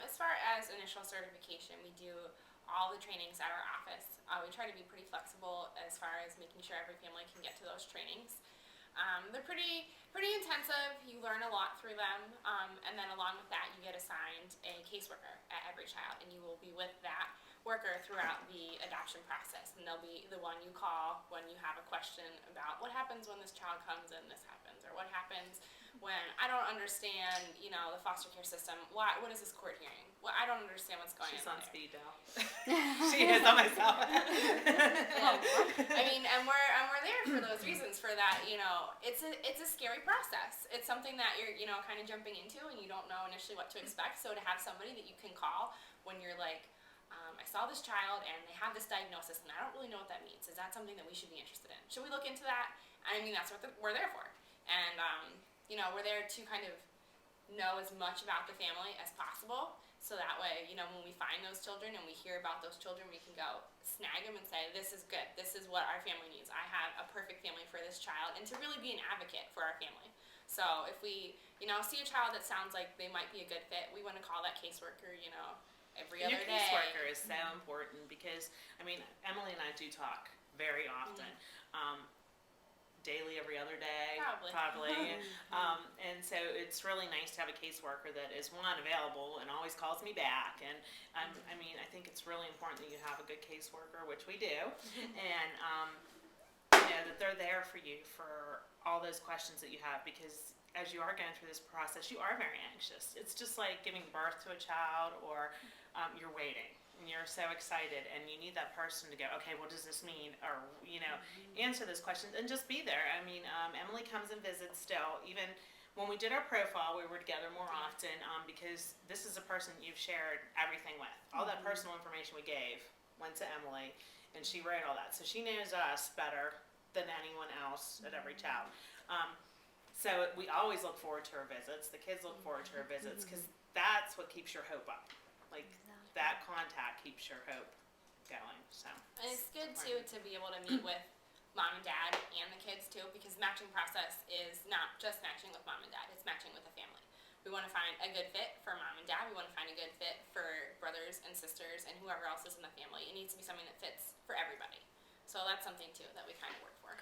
As far as initial certification, we do all the trainings at our office. We try to be pretty flexible as far as making sure every family can get to those trainings. They're pretty intensive. You learn a lot through them, and then along with that, you get assigned a caseworker at every child, and you will be with that worker throughout the adoption process, and they'll be the one you call when you have a question about what happens when this child comes and this happens, or what happens when I don't understand, the foster care system. What is this court hearing? Well, I don't understand what's going She's on on there. speed dial. She is on myself. And we're there for those reasons. For that, it's a scary process. It's something that you're kind of jumping into, and you don't know initially what to expect. So to have somebody that you can call when you're like, I saw this child and they have this diagnosis, and I don't really know what that means. Is that something that we should be interested in? Should we look into that? That's what we're there for. And we're there to kind of know as much about the family as possible. So that way, when we find those children and we hear about those children, we can go snag them and say, this is good. This is what our family needs. I have a perfect family for this child, and to really be an advocate for our family. So if we, see a child that sounds like they might be a good fit, we want to call that caseworker, every And other your day. caseworker is so important because, Emily and I do talk very often. Daily, every other day, probably. And so it's really nice to have a caseworker that is, one, available and always calls me back. And I think it's really important that you have a good caseworker, which we do, and that they're there for you for all those questions that you have, because as you are going through this process, you are very anxious. It's just like giving birth to a child, or you're waiting. And you're so excited, and you need that person to go, okay, what does this mean? Or, answer those questions and just be there. Emily comes and visits still. Even when we did our profile, we were together more often, because this is a person you've shared everything with. All that personal information we gave went to Emily, and she wrote all that. So she knows us better than anyone else at every child. So we always look forward to her visits. The kids look forward to her visits, because that's what keeps your hope up. Like, that contact keeps your hope going. So, and it's good too to be able to meet with mom and dad and the kids too, because the matching process is not just matching with mom and dad, it's matching with the family. We want to find a good fit for mom and dad. We want to find a good fit for brothers and sisters and whoever else is in the family. It needs to be something that fits for everybody. So that's something too that we kind of work